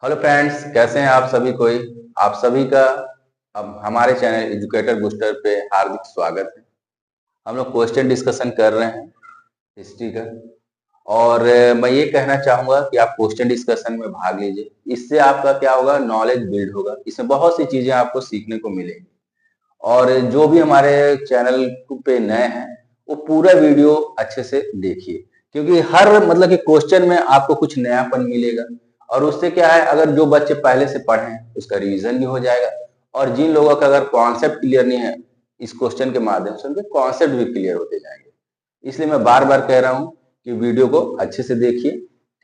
Hello friends, कैसे हैं आप सभी कोई। आप सभी का अब हमारे चैनल एजुकेटर बूस्टर पे हार्दिक स्वागत है। हम लोग क्वेश्चन डिस्कशन कर रहे हैं हिस्ट्री का। और मैं ये कहना चाहूंगा कि आप क्वेश्चन डिस्कशन में भाग लीजिए। इससे आपका क्या होगा, नॉलेज बिल्ड होगा। इसमें बहुत सी चीजें आपको सीखने को मिलेंगी। और जो भी हमारे चैनल पे नए हैं वो पूरा वीडियो अच्छे से देखिए, क्योंकि हर मतलब कि क्वेश्चन में आपको कुछ नयापन मिलेगा। और उससे क्या है, अगर जो बच्चे पहले से पढ़े हैं उसका रिवीजन भी हो जाएगा। और जिन लोगों का अगर कॉन्सेप्ट क्लियर नहीं है, इस क्वेश्चन के माध्यम से उनके कॉन्सेप्ट भी क्लियर होते जाएंगे। इसलिए मैं बार बार कह रहा हूँ कि वीडियो को अच्छे से देखिए।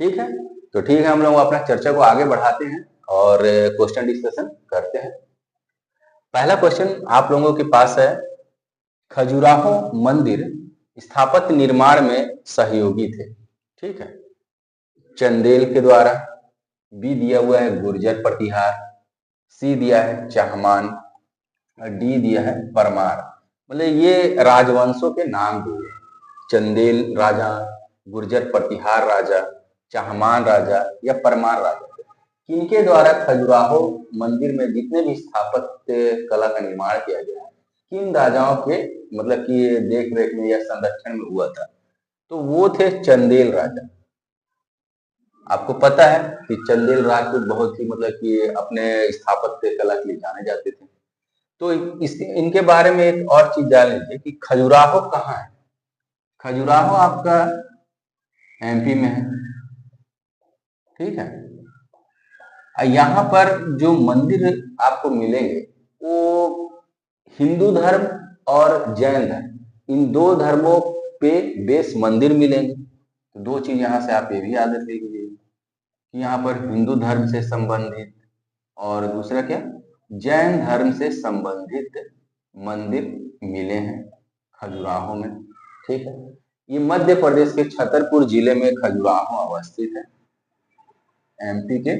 ठीक है, तो ठीक है, हम लोग अपना चर्चा को आगे बढ़ाते हैं और क्वेश्चन डिस्कशन करते हैं। पहला क्वेश्चन आप लोगों के पास है, खजुराहो मंदिर स्थापत्य निर्माण में सहयोगी थे। ठीक है, चंदेल के द्वारा। बी दिया हुआ है गुर्जर प्रतिहार। सी दिया है चाहमान। और डी दिया है परमार। मतलब ये राजवंशों के नाम दिए, चंदेल राजा, गुर्जर प्रतिहार राजा, चाहमान राजा या परमार राजा। किनके द्वारा खजुराहो मंदिर में जितने भी स्थापत्य कला का निर्माण किया गया है, किन राजाओं के मतलब कि देख रेख में या संरक्षण में हुआ था, तो वो थे चंदेल राजा। आपको पता है कि चंदेल राजपूत बहुत ही मतलब कि अपने स्थापत्य कला के लिए जाने जाते थे। तो इनके बारे में एक और चीज जान लीजिए कि खजुराहो कहाँ है। खजुराहो आपका एमपी में है। ठीक है, यहाँ पर जो मंदिर आपको मिलेंगे वो हिंदू धर्म और जैन धर्म, इन दो धर्मों पे बेस मंदिर मिलेंगे। तो दो चीज यहाँ से आप ये भी याद रखिए कि यहाँ पर हिंदू धर्म से संबंधित और दूसरा क्या, जैन धर्म से संबंधित मंदिर मिले हैं खजुराहो में। ठीक है, ये मध्य प्रदेश के छतरपुर जिले में खजुराहो अवस्थित है। एमपी के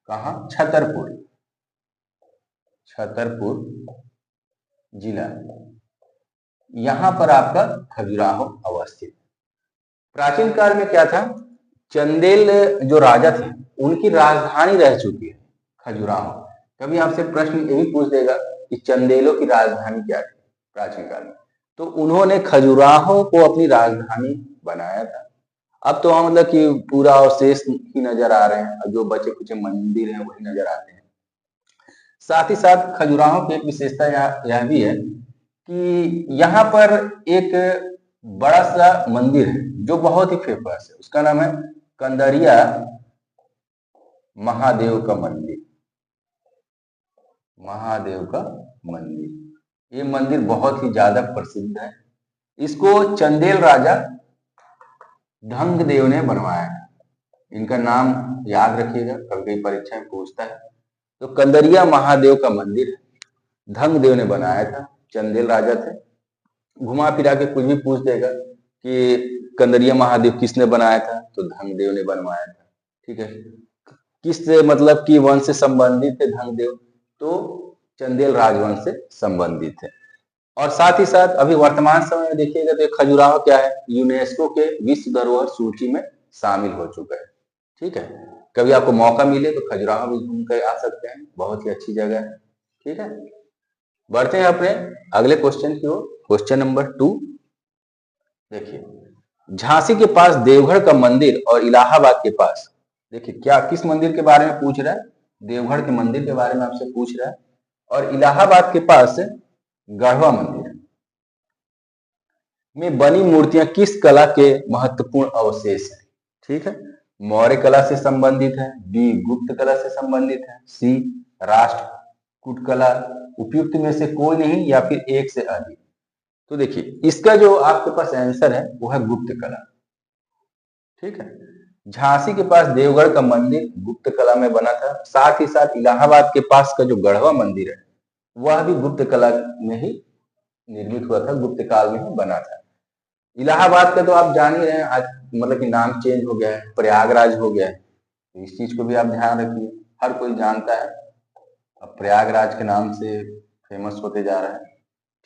कहा, छतरपुर, छतरपुर जिला, यहां पर आपका खजुराहो अवस्थित। प्राचीन काल में क्या था, चंदेल जो राजा थे उनकी राजधानी रह चुकी है खजुराहो। कभी आपसे प्रश्न ये भी पूछ देगा कि चंदेलों की राजधानी क्या थी प्राचीन काल में, तो उन्होंने खजुराहो को अपनी राजधानी बनाया था। अब तो वहां मतलब कि पूरा अवशेष ही नजर आ रहे हैं, जो बचे कुछ मंदिर हैं वही नजर आते हैं। साथ ही साथ खजुराहो की एक विशेषता यह भी है कि यहाँ पर एक बड़ा सा मंदिर है जो बहुत ही फेमस है। उसका नाम है कंदरिया महादेव का मंदिर। महादेव का मंदिर, ये मंदिर बहुत ही ज्यादा प्रसिद्ध है। इसको चंदेल राजा धंगदेव ने बनवाया। इनका नाम याद रखिएगा, कभी कभी परीक्षा में पूछता है। तो कंदरिया महादेव का मंदिर धंगदेव ने बनाया था, चंदेल राजा थे। घुमा फिरा के कुछ भी पूछ देगा कि कंदरिया महादेव किसने बनाया था, तो धंगदेव ने बनवाया था। ठीक है, किस मतलब कि वंश से संबंधित थे धंगदेव, तो चंदेल राजवंश से संबंधित है। और साथ ही साथ अभी वर्तमान समय में देखिएगा तो खजुराहो क्या है, यूनेस्को के विश्व धरोहर सूची में शामिल हो चुका है। ठीक है, कभी आपको मौका मिले तो खजुराहो भी घूम कर आ सकते हैं, बहुत ही अच्छी जगह है। ठीक है, बढ़ते हैं अपने अगले क्वेश्चन की ओर। क्वेश्चन नंबर 2 देखिए, झांसी के पास देवगढ़ का मंदिर और इलाहाबाद के पास, देखिए क्या किस मंदिर के बारे में पूछ रहा है, देवगढ़ के मंदिर के बारे में आपसे पूछ रहा है। और इलाहाबाद के पास गढ़वा मंदिर में बनी मूर्तियां किस कला के महत्वपूर्ण अवशेष हैं। ठीक है, मौर्य कला से संबंधित है, बी गुप्त कला से संबंधित है, सी राष्ट्रकूट कला, उपयुक्त में से कोई नहीं या फिर एक से अधिक। तो देखिए इसका जो आपके पास आंसर है वो है गुप्त कला। ठीक है, झांसी के पास देवगढ़ का मंदिर गुप्त कला में बना था। साथ ही साथ इलाहाबाद के पास का जो गढ़वा मंदिर है वह भी गुप्त कला में ही निर्मित हुआ था, गुप्त काल में ही बना था। इलाहाबाद का तो आप जान ही रहे हैं, आज मतलब कि नाम चेंज हो गया है, प्रयागराज हो गया है। तो इस चीज को भी आप ध्यान रखिए, हर कोई जानता है, अब प्रयागराज के नाम से फेमस होते जा रहा है।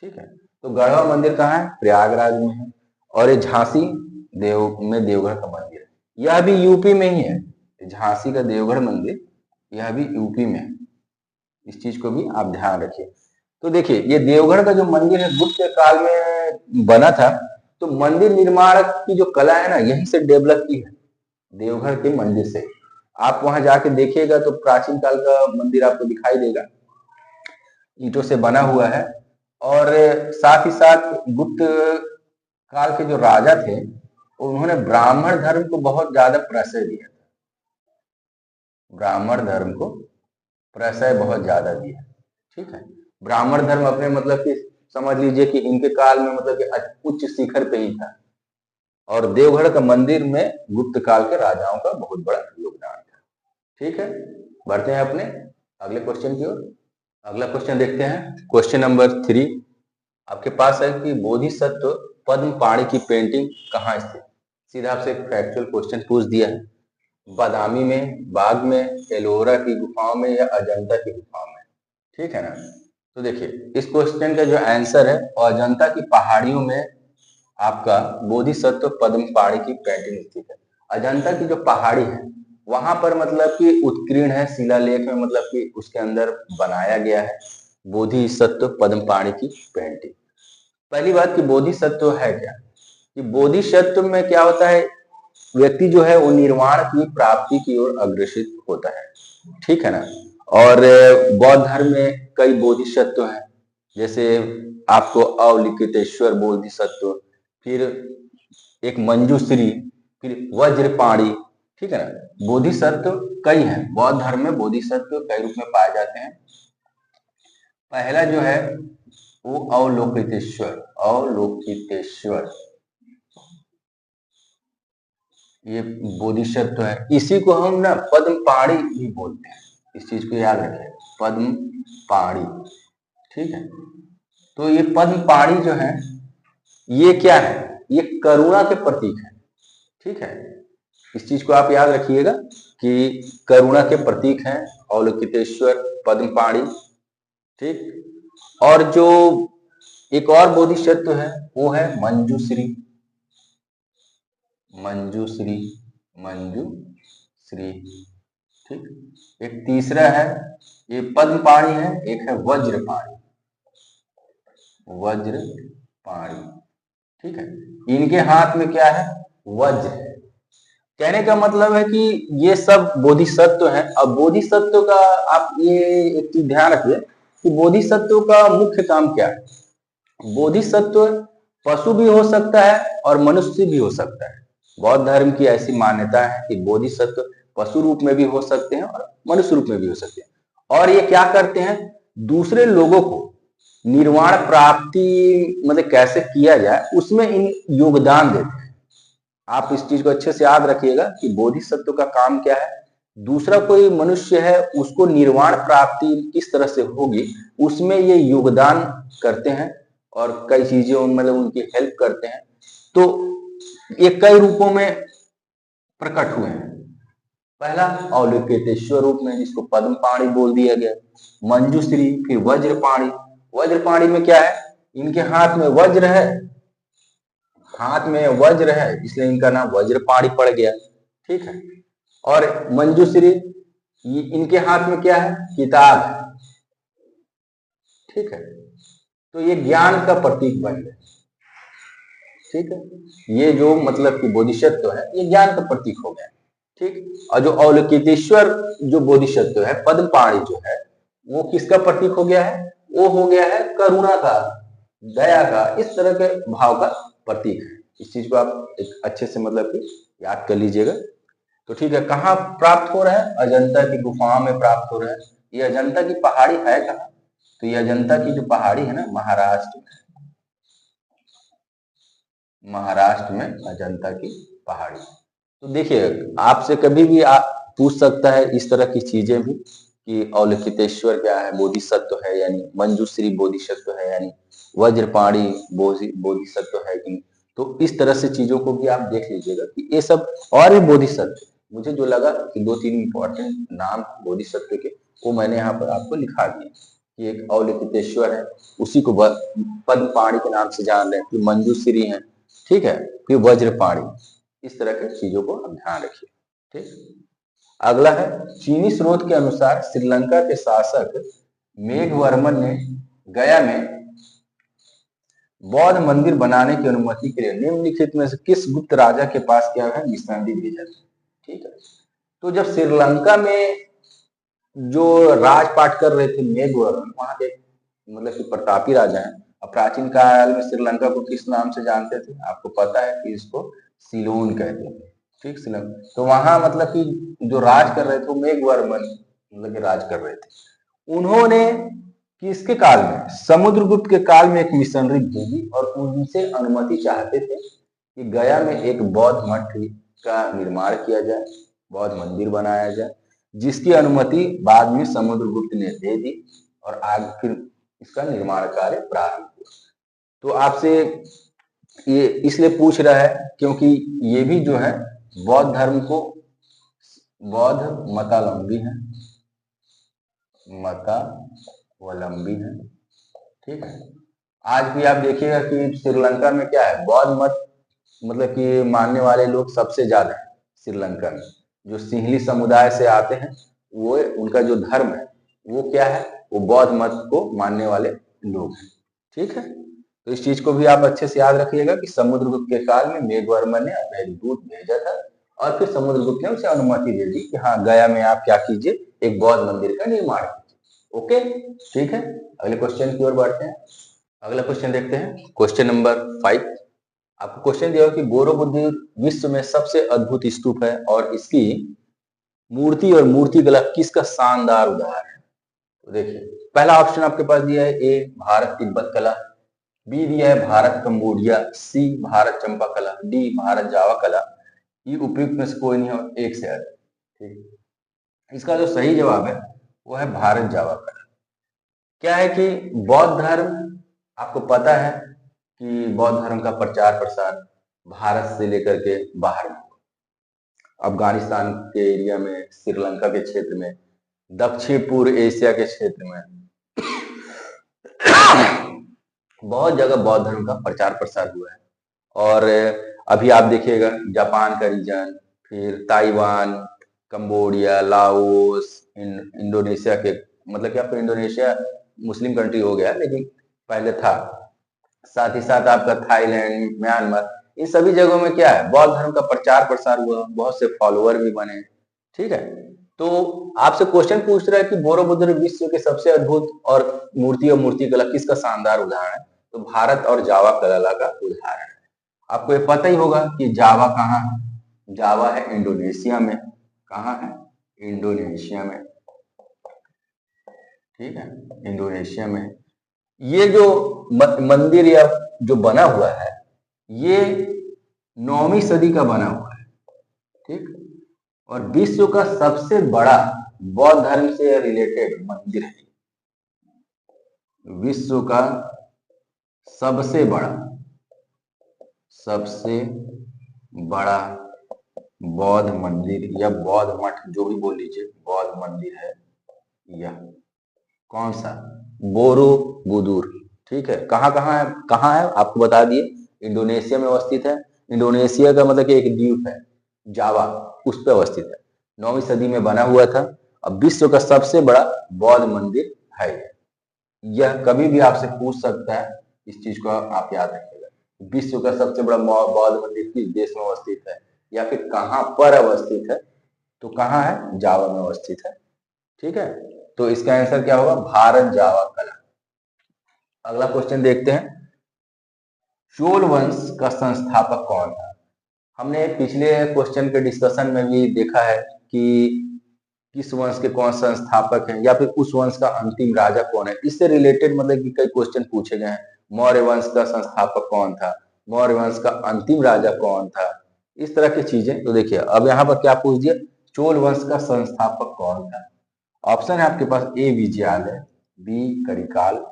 ठीक है, तो गढ़वा मंदिर कहाँ है, प्रयागराज में है। और ये झांसी देवगढ़ का मंदिर है, यह भी यूपी में ही है। झांसी का देवगढ़ मंदिर यह भी यूपी में है, इस चीज को भी आप ध्यान रखिए। तो देखिए ये देवगढ़ का जो मंदिर है गुप्त काल में बना था, तो मंदिर निर्माण की जो कला है ना यहीं से डेवलप की है, देवगढ़ के मंदिर से। आप वहां जाके देखिएगा तो प्राचीन काल का मंदिर आपको दिखाई देगा, ईंटों से बना हुआ है। और साथ ही साथ गुप्त काल के जो राजा थे उन्होंने ब्राह्मण धर्म को बहुत ज्यादा प्रश्रय दिया था, ब्राह्मण धर्म को प्रश्रय बहुत ज्यादा दिया। ठीक है, ब्राह्मण धर्म अपने मतलब कि समझ लीजिए कि इनके काल में मतलब कि उच्च शिखर पे ही था, और देवगढ़ का मंदिर में गुप्त काल के राजाओं का बहुत बड़ा योगदान था। ठीक है, बढ़ते हैं अपने अगले क्वेश्चन की ओर। अगला क्वेश्चन देखते हैं, क्वेश्चन नंबर 3 आपके पास है कि बोधिसत्व पद्म पाणी की पेंटिंग कहाँ स्थित। सीधा आपसे एक फैक्चुअल क्वेश्चन पूछ दिया है, बादामी में, बाग में, एलोरा की गुफाओं में या अजंता की गुफाओं में। ठीक है ना, तो देखिए इस क्वेश्चन का जो आंसर है अजंता की पहाड़ियों में आपका बोधिसत्व पद्म पाणी की पेंटिंग स्थित है। अजंता की जो पहाड़ी है वहां पर मतलब कि उत्कीर्ण है शिलालेख में, मतलब कि उसके अंदर बनाया गया है बोधिसत्व पद्म पाणी की पेंटिंग। पहली बात कि बोधिसत्व है क्या, कि बोधिसत्व में क्या होता है, व्यक्ति जो है वो निर्वाण की प्राप्ति की ओर अग्रसित होता है। ठीक है ना, और बौद्ध धर्म में कई बोधिसत्व हैं, जैसे आपको अवलिकितेश्वर बोधिसत्व, फिर एक मंजूश्री, फिर वज्रपाणी। ठीक है ना, बोधिसत्व कई हैं, बौद्ध धर्म में बोधिसत्व कई रूप में पाए जाते हैं। पहला जो है वो अवलोकितेश्वर, अवलोकितेश्वर ये बोधिसत्व है, इसी को हम ना पद्म पाणी भी बोलते हैं, इस चीज को याद रखें, पद्म पाणी। ठीक है, तो ये पद्म पाणी जो है ये क्या है, ये करुणा के प्रतीक है। ठीक है, इस चीज को आप याद रखिएगा कि करुणा के प्रतीक हैं अवलोकितेश्वर, पद्म पाणी। ठीक, और जो एक और बोधिसत्व है वो है मंजूश्री, मंजूश्री, मंजूश्री। ठीक, एक तीसरा है ये पद्म पाणी है, एक है वज्रपाणी, वज्रपाणी। ठीक है, इनके हाथ में क्या है, वज्र है। कहने का मतलब है कि ये सब बोधिसत्व है। अब बोधिसत्व का आप ये एक चीज ध्यान रखिए कि बोधिसत्व का मुख्य काम क्या है। बोधिसत्व पशु भी हो सकता है और मनुष्य भी हो सकता है। बौद्ध धर्म की ऐसी मान्यता है कि बोधिसत्व पशु रूप में भी हो सकते हैं और मनुष्य रूप में भी हो सकते हैं। और ये क्या करते हैं, दूसरे लोगों को निर्वाण प्राप्ति मतलब कैसे किया जाए उसमें इन योगदान देते हैं। आप इस चीज को अच्छे से याद रखिएगा कि बोधिसत्व का काम क्या है, दूसरा कोई मनुष्य है उसको निर्वाण प्राप्ति किस तरह से होगी उसमें ये योगदान करते हैं और कई चीजें मतलब उनकी हेल्प करते हैं। तो ये कई रूपों में प्रकट हुए हैं। पहला अवलोकितेश्वर रूप में जिसको पद्म पाणी बोल दिया गया, मंजूश्री, फिर वज्रपाणी। वज्रपाणी में क्या है, इनके हाथ में वज्र है, हाथ में वज्र है इसलिए इनका नाम वज्रपाणी पड़ गया। ठीक है, और मंजूश्री इनके हाथ में क्या है, किताब है। ठीक है, तो ये ज्ञान का प्रतीक बन गया। ठीक है, ये जो मतलब कि बोधिसत्व है ये ज्ञान का प्रतीक हो गया। ठीक, और जो अवलोकितेश्वर जो बोधिसत्व है पद्म पाणी जो है वो किसका प्रतीक हो गया है, वो हो गया है करुणा का, दया का, इस तरह के भाव का प्रतीक है। इस चीज को आप एक अच्छे से मतलब कि याद कर लीजिएगा। तो ठीक है, कहाँ प्राप्त हो रहा है, अजंता की गुफाओं में प्राप्त हो रहा है। ये अजंता की पहाड़ी है कहाँ, तो ये अजंता की जो पहाड़ी है ना महाराष्ट्र में, महाराष्ट्र में अजंता की पहाड़ी। तो देखिए आपसे कभी भी पूछ सकता है इस तरह की चीजें भी कि अवलोकितेश्वर क्या है, बोधिसत्व है यानी मंजूश्री बोधिसत्व है यानी वज्रपाणी बोधिसत्व है कि नहीं। तो इस तरह से चीजों को भी आप देख लीजिएगा कि ये सब और भी बोधिसत्व, मुझे जो लगा कि 2-3 इंपॉर्टेंट नाम बोधिसत्व के वो मैंने यहाँ पर आपको लिखा दिया कि एक अवलोकितेश्वर है उसी को पद्म पाणी के नाम से जान रहे हैं, फिर मंजूश्री है, ठीक है, फिर वज्रपाणी। इस तरह के चीजों को आप ध्यान रखिए। ठीक, अगला है, चीनी स्रोत के अनुसार श्रीलंका के शासक मेघवर्मन ने गया में बौद्ध मंदिर बनाने की अनुमति के लिए निम्नलिखित में से किस गुप्त राजा के पास क्या है मिशनरी भेजा था। ठीक है, तो जब श्रीलंका में जो राजपाट कर रहे थे मेघवर्मन, वहां के मतलब कि प्रतापी राजा हैं। अब प्राचीन काल में श्रीलंका को किस नाम से जानते थे, आपको पता है कि इसको सिलोन कहते थे। ठीक, सिलोन। तो वहां मतलब कि जो राज कर रहे थे वो मेघवर्मन मतलब कि राज कर रहे थे। उन्होंने किसके काल में, समुद्रगुप्त के काल में एक मिशनरी भेजी और उनसे अनुमति चाहते थे कि गया में एक बौद्ध मठ का निर्माण किया जाए, बौद्ध मंदिर बनाया जाए, जिसकी अनुमति बाद में समुद्रगुप्त ने दे दी और आगे फिर इसका निर्माण कार्य प्रारंभ हुआ। तो आपसे ये इसलिए पूछ रहा है क्योंकि ये भी जो है बौद्ध धर्म को, बौद्ध मतावलंबी है, मतावलंबी है। ठीक है, आज भी आप देखिएगा कि श्रीलंका में क्या है, बौद्ध मत मतलब कि मानने वाले लोग सबसे ज्यादा है श्रीलंका में। जो सिंहली समुदाय से आते हैं वो उनका जो धर्म है वो क्या है, वो बौद्ध मत को मानने वाले लोग हैं। ठीक है, तो इस चीज को भी आप अच्छे से याद रखिएगा कि समुद्रगुप्त के काल में मेघवर्मन ने अपने दूत भेजा था और फिर समुद्रगुप्त ने उसे अनुमति दे दी कि हाँ गया में आप क्या कीजिए, एक बौद्ध मंदिर का निर्माण कीजिए। ओके, ठीक है, अगले क्वेश्चन की ओर बढ़ते हैं। अगला क्वेश्चन देखते हैं, क्वेश्चन नंबर 5। आपको क्वेश्चन दिया कि बोरोबुद्दीन विश्व में सबसे अद्भुत स्तूप है और इसकी मूर्ति और मूर्तिकला किसका शानदार उदाहरण है। तो देखिए, पहला ऑप्शन आपके पास दिया है ए भारत तिब्बत कला, बी दिया है भारत कंबोडिया, सी भारत चंपा कला, डी भारत जावा कला। ये उपयुक्त में से कोई नहीं है, एक से अधिक। ठीक, इसका जो सही जवाब है वो है भारत जावा कला। क्या है कि बौद्ध धर्म, आपको पता है कि बौद्ध धर्म का प्रचार प्रसार भारत से लेकर के बाहर में, अफगानिस्तान के एरिया में, श्रीलंका के क्षेत्र में, दक्षिण पूर्व एशिया के क्षेत्र में बहुत जगह बौद्ध धर्म का प्रचार प्रसार हुआ है। और अभी आप देखिएगा जापान का रीजन, फिर ताइवान, कंबोडिया, लाओस, इंडोनेशिया के, मतलब कि आपका इंडोनेशिया मुस्लिम कंट्री हो गया लेकिन पहले था, साथ ही साथ आपका थाईलैंड, म्यांमार, इन सभी जगहों में क्या है, बौद्ध धर्म का प्रचार प्रसार हुआ, बहुत से फॉलोअर भी बने। ठीक है, तो आपसे क्वेश्चन पूछ रहा है कि बोरोबुद्र विश्व के सबसे अद्भुत और मूर्तिकला किसका शानदार उदाहरण है, तो भारत और जावा कला का उदाहरण है। आपको ये पता ही होगा कि जावा कहाँ है, जावा है इंडोनेशिया में। कहाँ है, इंडोनेशिया में। ठीक है, इंडोनेशिया में। ये जो मंदिर या जो बना हुआ है ये 9वीं सदी का बना हुआ है। ठीक, और विश्व का सबसे बड़ा बौद्ध धर्म से रिलेटेड मंदिर है। विश्व का सबसे बड़ा बौद्ध मंदिर या बौद्ध मठ, जो भी बोल लीजिए, बौद्ध मंदिर है यह कौन सा, बोरोबुदुर। ठीक है, कहाँ है आपको बता दिए, इंडोनेशिया में अवस्थित है। इंडोनेशिया का मतलब कि एक द्वीप है जावा, उस पर अवस्थित है। 9वीं सदी में बना हुआ था। अब विश्व का सबसे बड़ा बौद्ध मंदिर है यह कभी भी आपसे पूछ सकता है, इस चीज को आप याद रखिएगा। विश्व का सबसे बड़ा बौद्ध मंदिर किस देश में अवस्थित है या फिर कहाँ पर अवस्थित है, तो कहाँ है, जावा में अवस्थित है। ठीक है, तो इसका आंसर क्या होगा, भारत जावा कला। अगला क्वेश्चन देखते हैं, चोल वंश का संस्थापक कौन था। हमने पिछले क्वेश्चन के डिस्कशन में भी देखा है कि किस वंश के कौन संस्थापक हैं या फिर उस वंश का अंतिम राजा कौन है। इससे रिलेटेड मतलब कि कई क्वेश्चन पूछे गए हैं। मौर्य वंश का संस्थापक कौन था, मौर्य वंश का अंतिम राजा कौन था, इस तरह की चीजें। तो देखिए अब यहाँ पर क्या पूछ दिया, चोल वंश का संस्थापक कौन था। ऑप्शन है आपके पास, ए विजयालय, बी करिकाल,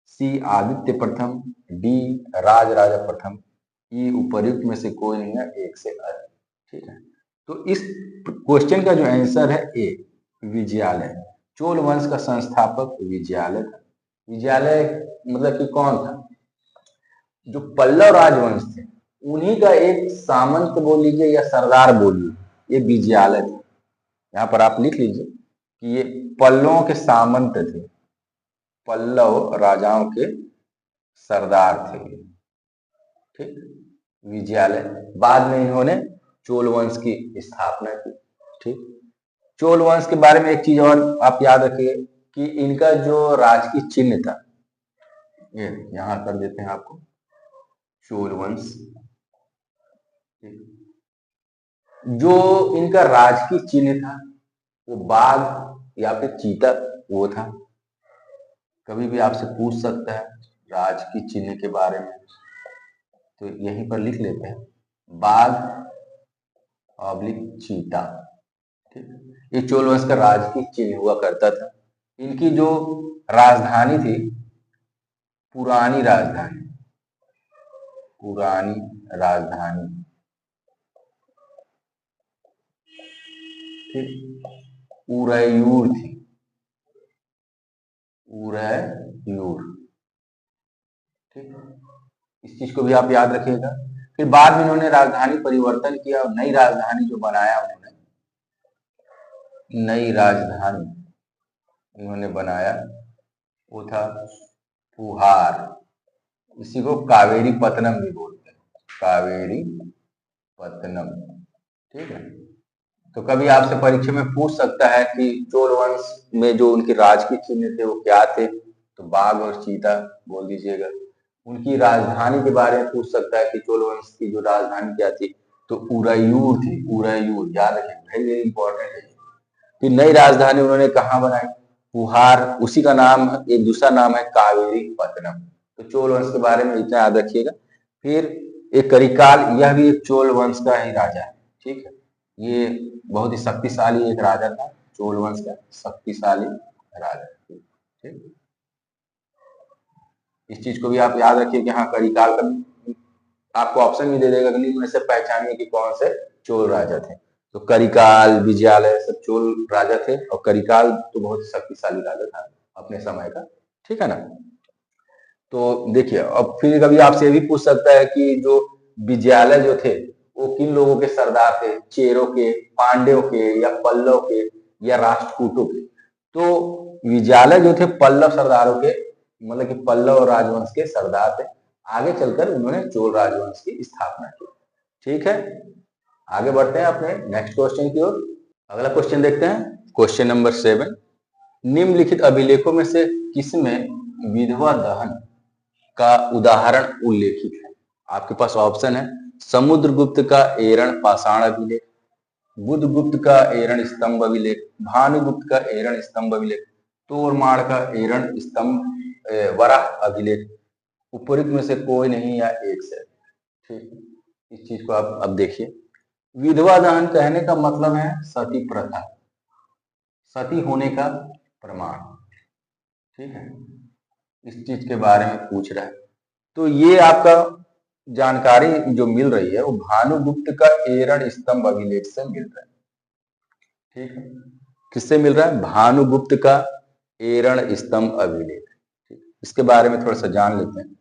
सी आदित्य प्रथम, डी राजराजा प्रथम। ये उपर्युक्त में से कोई नहीं है, एक से अधिक। ठीक है, तो इस क्वेश्चन का जो आंसर है ए विजयालय। चोल वंश का संस्थापक विजयालय था। विजयालय मतलब कि कौन था, जो पल्लव राजवंश थे उन्हीं का एक सामंत बोल लीजिए या सरदार बोलिए, ये विजयालय था। यहाँ पर आप लिख लीजिए कि ये पल्लवों के सामंत थे, पल्लव राजाओं के सरदार थे, ठीक। विजयालय, बाद में इन्होंने चोल वंश की स्थापना की, ठीक। चोल वंश के बारे में एक चीज और आप याद रखिए कि इनका जो राजकीय चिन्ह था, ये यहां कर देते हैं आपको, चोल वंश, जो इनका राजकीय चिन्ह था वो बाघ या फिर चीता वो था। कभी भी आपसे पूछ सकता है राजकीय चिन्ह के बारे में, तो यहीं पर लिख लेते हैं बाघ ऑब्लिक चीता, ठीक। ये चोल वंश का राजकीय चिन्ह हुआ करता था। इनकी जो राजधानी थी, पुरानी राजधानी, पुरानी राजधानी, ठीक, उरैयूर थी, उरैयूर, ठीक। इस चीज को भी आप याद रखिएगा। फिर बाद में इन्होंने राजधानी परिवर्तन किया और नई राजधानी जो बनाया उन्होंने, नई राजधानी इन्होंने बनाया वो था पुहार, इसी को कावेरी पत्तनम भी बोलते हैं, कावेरी पत्तनम, ठीक है। तो कभी आपसे परीक्षा में पूछ सकता है कि चोल वंश में जो उनके राजकीय चिन्ह थे वो क्या थे, तो बाघ और चीता बोल दीजिएगा। उनकी राजधानी के बारे में पूछ सकता है कि चोल वंश की जो राजधानी क्या थी, तो उरैयूर थी, उरैयूर, याद रखें, वेरी वेरी इंपॉर्टेंट है। फिर नई राजधानी उन्होंने कहाँ बनाई, पुहार, उसी का नाम, एक दूसरा नाम है कावेरी पत्तनम। तो चोल वंश के बारे में इतना याद रखिएगा। फिर एक करिकाल, यह भी एक चोल वंश का ही राजा है, ठीक है। ये बहुत ही शक्तिशाली एक राजा था, चोल वंश का शक्तिशाली राजा, ठीक। इस चीज को भी आप याद रखिए कि हाँ, करिकाल का आपको ऑप्शन भी दे देगा कि निम्न में से पहचानिए कि कौन से चोल राजा थे। तो करिकाल, विजयालय सब चोल राजा थे, और करिकाल तो बहुत शक्तिशाली राजा था अपने समय का, ठीक है ना। तो देखिए, अब फिर कभी आपसे ये भी पूछ सकता है कि जो विजयालय जो थे वो किन लोगों के सरदार थे, चेरों के, पांड्यों के, या पल्लव के, या राष्ट्रकूटों के। तो विजयालय जो थे पल्लव सरदारों के, मतलब कि पल्लव राजवंश के सरदार थे। आगे चलकर उन्होंने चोल राजवंश की स्थापना की, ठीक है। आगे बढ़ते हैं अपने नेक्स्ट क्वेश्चन की ओर। अगला क्वेश्चन देखते हैं, क्वेश्चन नंबर 7। निम्नलिखित अभिलेखों में से किसमें विधवा दहन का उदाहरण उल्लेखित है। आपके पास ऑप्शन है समुद्रगुप्त का एरण पाषाण अभिलेख, बुधगुप्त का एरण स्तंभ अभिलेख, भानुगुप्त का एरण स्तंभ अभिलेख, तोरमाड़ का एरण स्तंभ वराह अभिलेख, उपरोक्त में से कोई नहीं या एक से, ठीक। इस चीज को आप अब देखिए, विधवा दहन कहने का मतलब है सती प्रथा, सती होने का प्रमाण, ठीक है। इस चीज के बारे में पूछ रहा है। तो ये आपका जानकारी जो मिल रही है वो भानुगुप्त का एरण स्तंभ अभिलेख से मिल रहा है, ठीक है। किससे मिल रहा है, भानुगुप्त का एरण स्तंभ अभिलेख, ठीक। इसके बारे में थोड़ा सा जान लेते हैं।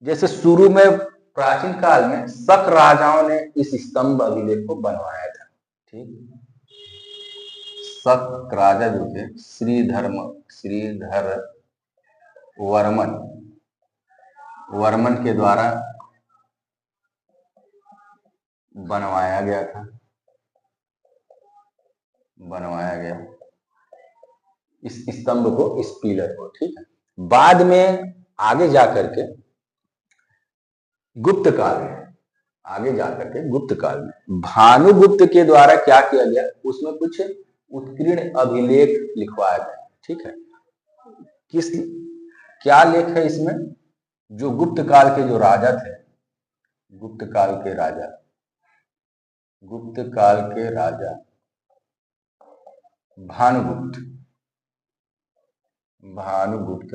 जैसे शुरू में प्राचीन काल में शक राजाओं ने इस स्तंभ अभिलेख को बनवाया था, ठीक। शक राजा जो थे श्रीधर वर्मन के द्वारा बनवाया गया था, बनवाया गया इस स्तंभ को, इस पिलर को, ठीक है। बाद में आगे जाकर के गुप्त काल में, आगे जाकर के गुप्त काल में भानुगुप्त के द्वारा क्या किया गया, उसमें कुछ उत्कीर्ण अभिलेख लिखवाया गया, ठीक है। किस, क्या लेख है इसमें, जो गुप्त काल के जो राजा थे, गुप्त काल के राजा, गुप्त काल के राजा भानुगुप्त, भानुगुप्त,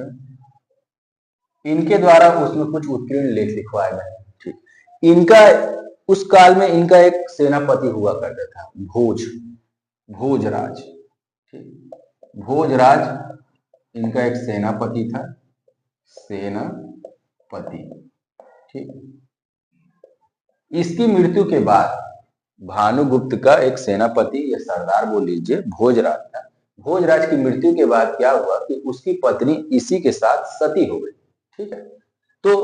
इनके द्वारा उसमें कुछ उत्कीर्ण लेख लिखवाए गए, ठीक। इनका उस काल में इनका एक सेनापति हुआ करता था, भोजराज, ठीक। भोजराज इनका एक सेनापति था, सेनापति, ठीक। इसकी मृत्यु के बाद भानुगुप्त का एक सेनापति या सरदार बोल लीजिए भोजराज था। भोजराज की मृत्यु के बाद क्या हुआ कि उसकी पत्नी इसी के साथ सती हो गई। ठीक है, तो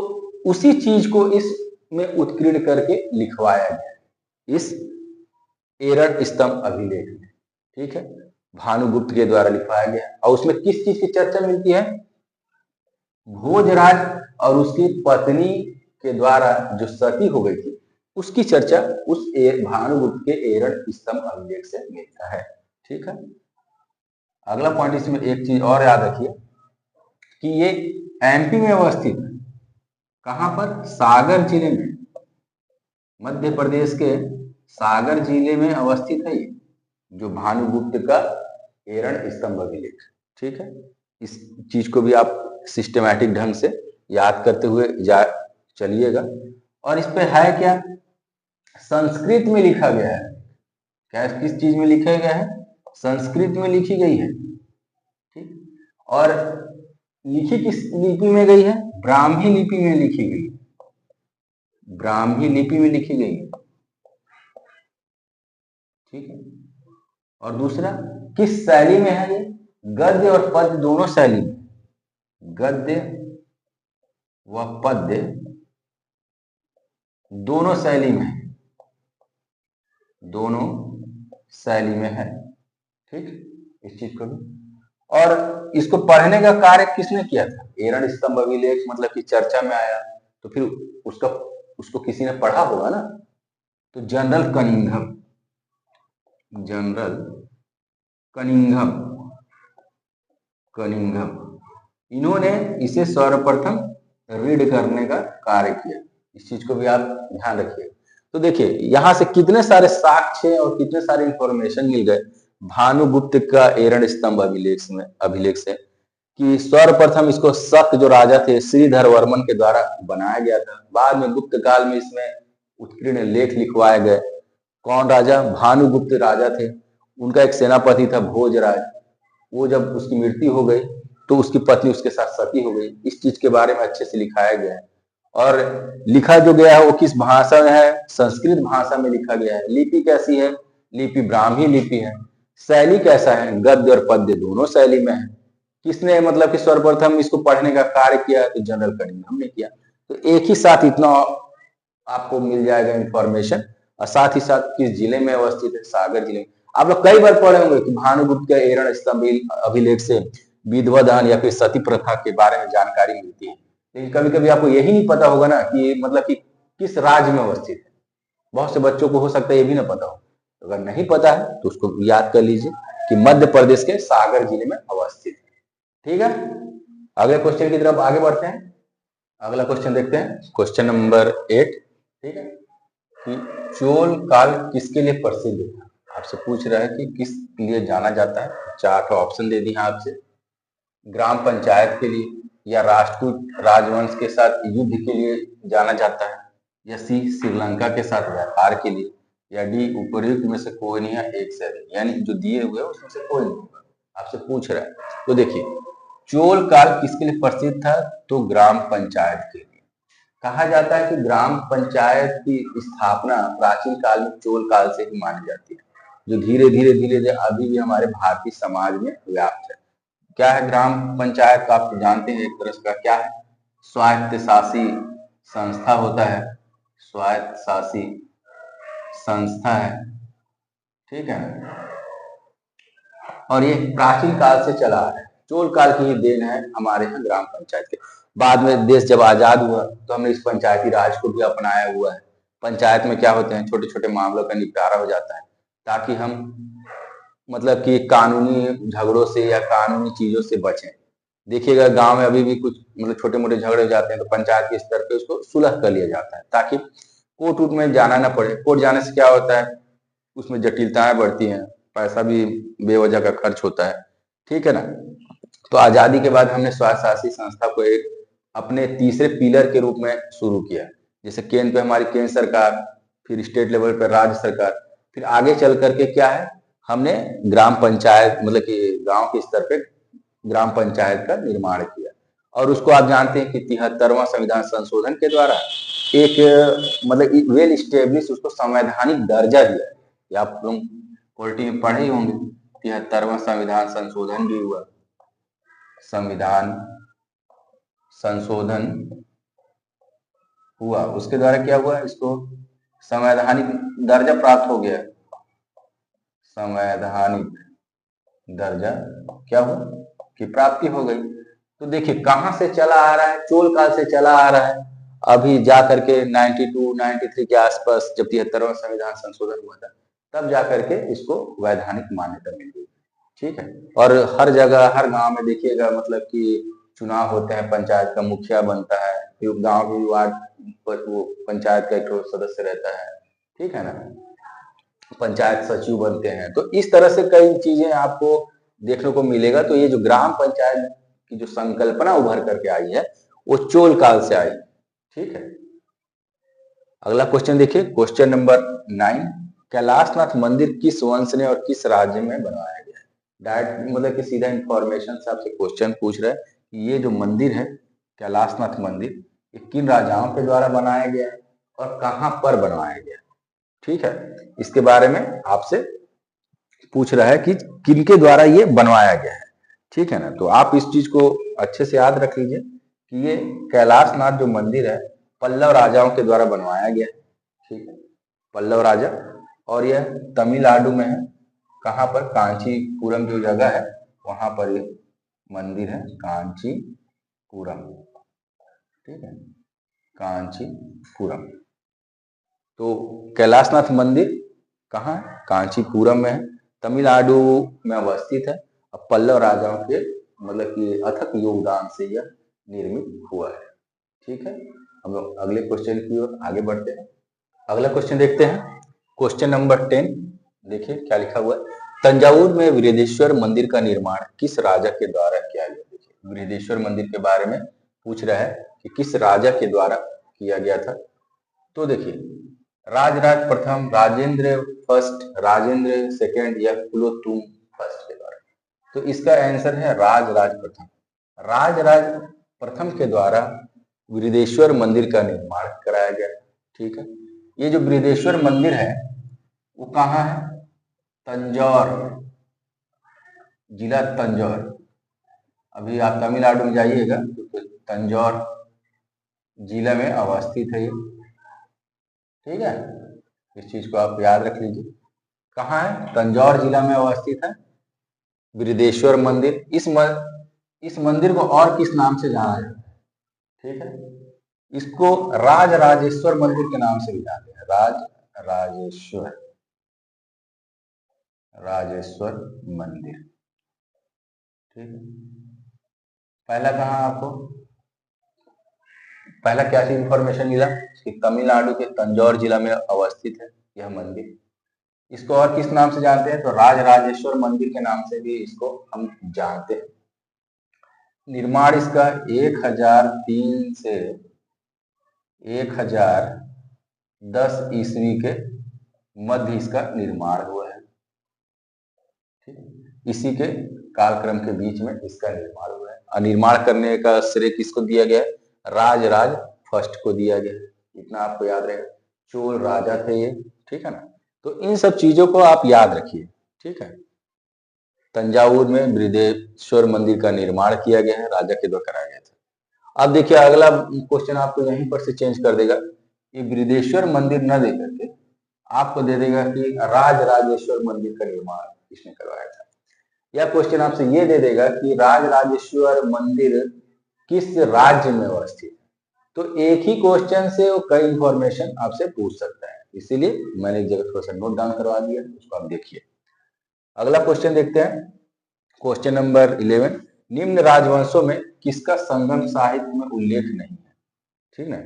उसी चीज को इसमें उत्कीर्ण करके लिखवाया गया इस एरण स्तंभ अभिलेख में। ठीक है, भानुगुप्त के द्वारा लिखवाया गया और उसमें किस चीज की चर्चा मिलती है? भोजराज और उसकी पत्नी के द्वारा जो सती हो गई थी उसकी चर्चा उस भानुगुप्त के एरण स्तंभ अभिलेख से मिलता है। ठीक है, अगला पॉइंट इसमें एक चीज और याद रखिए कि ये एमपी में अवस्थित है। कहां पर? सागर जिले में, मध्य प्रदेश के सागर जिले में अवस्थित है ये जो भानुगुप्त का एरण स्तंभ अभिलेख। ठीक है, इस चीज को भी आप सिस्टमैटिक ढंग से याद करते हुए चलिएगा। और इस पे है क्या? संस्कृत में लिखा गया है। क्या किस चीज में लिखा गया है? संस्कृत में लिखी गई है। ठीक, और लिखी किस लिपि में गई है? ब्राह्मी लिपि में लिखी गई है। ब्राह्मी लिपि में लिखी गई है। ठीक है, और दूसरा किस शैली में है? ये गद्य और पद्य दोनों शैली में, गद्य व पद्य दोनों शैली में है, दोनों शैली में है। ठीक, इस चीज को भी। और इसको पढ़ने का कार्य किसने किया था? एरण स्तंभ अभिलेख मतलब कि चर्चा में आया तो फिर उसको किसी ने पढ़ा होगा ना। तो जनरल कनिंघम, जनरल कनिंघम इन्होंने इसे सर्वप्रथम रीड करने का कार्य किया। इस चीज को भी आप ध्यान रखिए। तो देखिए यहां से कितने सारे साक्ष्य और कितने सारे इंफॉर्मेशन मिल गए भानुगुप्त का एरण स्तंभ अभिलेख से कि सर्वप्रथम इसको शक जो राजा थे श्रीधर वर्मन के द्वारा बनाया गया था। बाद में गुप्त काल में इसमें उत्कीर्ण लेख लिखवाए गए। कौन राजा? भानुगुप्त राजा थे। उनका एक सेनापति था भोजराज। वो जब उसकी मृत्यु हो गई तो उसकी पत्नी उसके साथ सती हो गई। इस चीज के बारे में अच्छे से लिखाया गया है। और लिखा जो गया है वो किस भाषा में है? संस्कृत भाषा में लिखा गया है। लिपि कैसी है? लिपि ब्राह्मी लिपि है। शैली कैसा है? गद्य और पद्य दोनों शैली में है। किसने मतलब कि सर्वप्रथम इसको पढ़ने का कार्य किया? तो जनरल कनिंघम ने किया। तो एक ही साथ इतना आपको मिल जाएगा इंफॉर्मेशन। और साथ ही साथ किस जिले में अवस्थित है? सागर जिले में। आप लोग कई बार पढ़े होंगे कि भानुगुप्त के एरण स्तंभ अभिलेख से विधवा दान या फिर सती प्रथा के बारे में जानकारी मिलती है। लेकिन कभी कभी आपको यही नहीं पता होगा ना कि मतलब कि किस राज्य में अवस्थित है। बहुत से बच्चों को हो सकता है ये भी ना पता हो। तो अगर नहीं पता है तो उसको याद कर लीजिए कि मध्य प्रदेश के सागर जिले में अवस्थित है। ठीक है, अगले क्वेश्चन की तरफ आगे बढ़ते हैं। अगला क्वेश्चन देखते हैं, क्वेश्चन नंबर 8। ठीक है, कि चोल काल किसके लिए प्रसिद्ध था? आपसे पूछ रहा है कि किस लिए जाना जाता है। 4 ऑप्शन दे दिए आपसे। ग्राम पंचायत के लिए, या राष्ट्रकूट राजवंश के साथ युद्ध के लिए जाना जाता है, या सी श्रीलंका के साथ व्यापार के लिए, या डी उपर्युक्त में से कोई नहीं है एक से अधिक। यानी जो दिए हुए उसमें से कोई नहीं होगा। आपसे पूछ रहा है। तो देखिए चोल काल किसके लिए प्रसिद्ध था? तो ग्राम पंचायत के लिए। कहा जाता है कि ग्राम पंचायत की स्थापना प्राचीन काल में चोल काल से ही मानी जाती है, जो धीरे धीरे अभी भी हमारे भारतीय समाज में व्याप्त है। क्या है ग्राम पंचायत का? आप जानते हैं एक तरह का क्या है? स्वायत्तशासी संस्था होता है, स्वायत्तशासी संस्था है। ठीक है, और ये प्राचीन काल से चला है। चोल काल की ही देन है हमारे यहाँ ग्राम पंचायत के। बाद में देश जब आजाद हुआ तो हमने इस पंचायती राज को भी अपनाया हुआ है। पंचायत में क्या होते हैं? छोटे छोटे मामलों का निपटारा हो जाता है ताकि हम मतलब कि कानूनी झगड़ों से या कानूनी चीजों से बचें। देखिएगा गांव में अभी भी कुछ मतलब छोटे मोटे झगड़े हो जाते हैं तो पंचायत के स्तर पे उसको सुलह कर लिया जाता है ताकि कोर्ट वोर्ट में जाना ना पड़े। कोर्ट जाने से क्या होता है? उसमें जटिलताएं बढ़ती हैं, पैसा भी बेवजह का खर्च होता है। ठीक है ना। तो आजादी के बाद हमने स्वायत्तशासी संस्था को एक अपने तीसरे पिलर के रूप में शुरू किया। जैसे केंद्र पे हमारी केंद्र सरकार, फिर स्टेट लेवल पर राज्य सरकार, फिर आगे चल करके क्या है हमने ग्राम पंचायत मतलब कि गांव के स्तर पे ग्राम पंचायत का निर्माण किया। और उसको आप जानते हैं कि 73वां संविधान संशोधन के द्वारा एक मतलब वेल स्टेब्लिश उसको संवैधानिक दर्जा दिया है। ये आप लोग पॉलिटी में पढ़े ही होंगे। 73वां संविधान संशोधन भी हुआ, संविधान संशोधन हुआ, उसके द्वारा क्या हुआ, इसको संवैधानिक दर्जा प्राप्त हो गया। संवैधानिक दर्जा क्या हुआ कि प्राप्ति हो गई। तो देखिए कहां से चला आ रहा है, चोल काल से चला आ रहा है। अभी जा करके 92 93 के आसपास जब 73वां संविधान संशोधन हुआ था, तब जा करके इसको वैधानिक मान्यता मिल गई। ठीक है। और हर जगह हर गांव में देखिएगा मतलब कि चुनाव होते हैं, पंचायत का मुखिया बनता है, फिर गांव की वार्ड पर वो पंचायत का एक सदस्य रहता है। ठीक है ना, पंचायत सचिव बनते हैं। तो इस तरह से कई चीजें आपको देखने को मिलेगा। तो ये जो ग्राम पंचायत की जो संकल्पना उभर करके आई है वो चोल काल से आई। ठीक है। अगला क्वेश्चन देखिए, क्वेश्चन नंबर 9, कैलाशनाथ मंदिर किस वंश ने और किस राज्य में बनवाया गया है? डायरेक्ट मतलब कि सीधा इंफॉर्मेशन से आपसे क्वेश्चन पूछ रहा है कि ये जो मंदिर है कैलाशनाथ मंदिर, ये किन राजाओं के द्वारा बनाया गया है और कहां पर बनवाया गया है। ठीक है, इसके बारे में आपसे पूछ रहा है कि किनके द्वारा ये बनवाया गया है। ठीक है ना, तो आप इस चीज को अच्छे से याद रख लीजिए कि ये कैलाशनाथ जो मंदिर है पल्लव राजाओं के द्वारा बनवाया गया है। ठीक है, पल्लव राजा, और यह तमिलनाडु में है। कहां पर, कांचीपुरम जो जगह है वहां पर ये मंदिर है, कांचीपुरम। ठीक है, कांचीपुरम। तो कैलाशनाथ मंदिर कहाँ है, कांचीपुरम में है, तमिलनाडु में अवस्थित है। अब पल्लव राजाओं के मतलब कि अथक योगदान से यह निर्मित हुआ है। ठीक है, हम लोग अगले क्वेश्चन की ओर आगे बढ़ते हैं। अगला क्वेश्चन देखते हैं, क्वेश्चन नंबर 10। देखिए क्या लिखा हुआ है, तंजावुर में बृहदेश्वर मंदिर का निर्माण किस राजा के द्वारा किया गया। देखिए बृहदेश्वर मंदिर के बारे में पूछ रहा है कि किस राजा के द्वारा किया गया था। तो देखिए राजराज प्रथम, राजेंद्र फर्स्ट, राजेंद्र सेकंड या कुलोत्तुंग फर्स्ट के द्वारा। तो इसका आंसर है राजराज प्रथम। राजराज प्रथम के द्वारा बृहदेश्वर मंदिर का निर्माण कराया गया। ठीक है, ये जो बृहदेश्वर मंदिर है वो कहाँ है, तंजौर, जिला तंजौर। अभी आप तमिलनाडु में जाइएगा तो तंजौर जिला में अवस्थित है ये। ठीक है, इस चीज को आप याद रख लीजिए। कहाँ है, तंजौर जिला में अवस्थित है बृहदेश्वर मंदिर। इस मंदिर को और किस नाम से जाना जाता है। ठीक है, इसको राज राजेश्वर मंदिर के नाम से भी जानते हैं, राज राजेश्वर, राजेश्वर मंदिर। ठीक है, पहला कहाँ आपको पहला क्या सी इंफॉर्मेशन मिला कि तमिलनाडु के तंजौर जिला में अवस्थित है यह मंदिर। इसको और किस नाम से जानते हैं, तो राज राजेश्वर मंदिर के नाम से भी इसको हम जानते हैं। निर्माण इसका 1003 से 1010 ईस्वी के मध्य इसका निर्माण हुआ है। ठीक है, इसी के कालक्रम के बीच में इसका निर्माण हुआ है। और निर्माण करने का श्रेय किसको दिया गया है, राजराज फर्स्ट को दिया गया। इतना आपको याद रहेगा, चोल राजा थे ये। ठीक है ना, तो इन सब चीजों को आप याद रखिए। ठीक है, तंजावुर में बृहदेश्वर मंदिर का निर्माण किया गया है, राजा के द्वारा कराया गया था। अब देखिए अगला क्वेश्चन आपको यहीं पर से चेंज कर देगा, ये बृहदेश्वर मंदिर न दे करके आपको दे देगा कि राज राजेश्वर मंदिर का निर्माण किसने करवाया था। या क्वेश्चन आपसे ये दे देगा कि राज राजेश्वर मंदिर किस राज्य में अवस्थित है। तो एक ही क्वेश्चन से वो कई इंफॉर्मेशन आपसे पूछ सकता है, इसीलिए मैंने एक जगह थोड़ा सा नोट डाउन करवा दिया, उसको आप देखिए। अगला क्वेश्चन देखते हैं, क्वेश्चन नंबर 11, निम्न राजवंशों में किसका संगम साहित्य में उल्लेख नहीं है। ठीक है,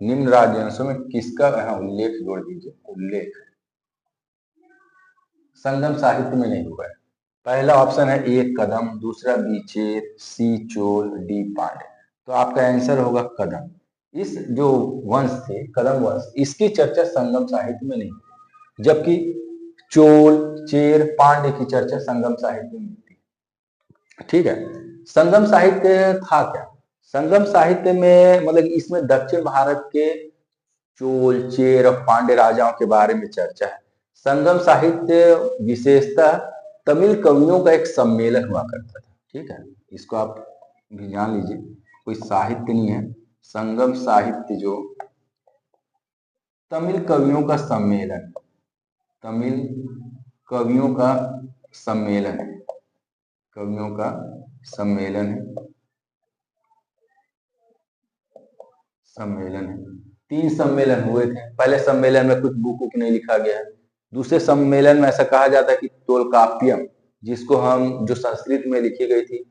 निम्न राजवंशों में किसका यहाँ उल्लेख जोड़ दीजिए, उल्लेख संगम साहित्य में नहीं हुआ है। पहला ऑप्शन है ए कदम, दूसरा बीचेर, सी चोल, डी पांड्य। तो आपका आंसर होगा कदम। इस जो वंश थे कदम वंश, इसकी चर्चा संगम साहित्य में नहीं, जबकि चोल, चेर, पांड्य की चर्चा संगम साहित्य में मिलती है। ठीक है, संगम साहित्य था क्या? संगम साहित्य में मतलब इसमें दक्षिण भारत के चोल, चेर और पांड्य राजाओं के बारे में चर्चा है। संगम साहित्य विशेषतः तमिल कवियों का एक सम्मेलन हुआ करता था। ठीक है, इसको आप भी जान लीजिए, कोई साहित्य नहीं है। संगम साहित्य जो तमिल कवियों का सम्मेलन, तमिल कवियों का सम्मेलन है, कवियों का सम्मेलन है, सम्मेलन है। 3 सम्मेलन हुए थे। पहले सम्मेलन में कुछ बुक नहीं लिखा गया है। दूसरे सम्मेलन में ऐसा कहा जाता है कि तोलकाप्पियम, जिसको हम जो संस्कृत में लिखी गई थी,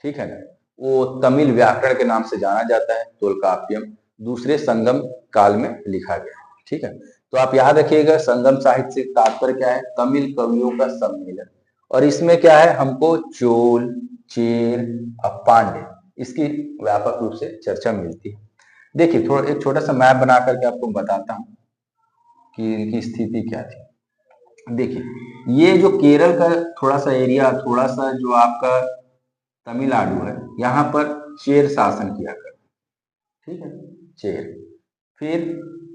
ठीक है ना, वो तमिल व्याकरण के नाम से जाना जाता है, तोलकाप्पियम। दूसरे संगम काल में लिखा गया है। ठीक है, तो आप याद रखिएगा, संगम साहित्य से तात्पर्य क्या है? तमिल कवियों का सम्मेलन। और इसमें क्या है, हमको चोल, चेर और पांड्य, इसकी व्यापक रूप से चर्चा मिलती है। देखिए, थोड़ा एक छोटा सा मैप बना करके आपको बताता हूं कि इनकी स्थिति क्या थी। देखिए, ये जो केरल का थोड़ा सा एरिया, थोड़ा सा जो आपका तमिलनाडु है, यहाँ पर चेर शासन किया कर, ठीक है, चेर। फिर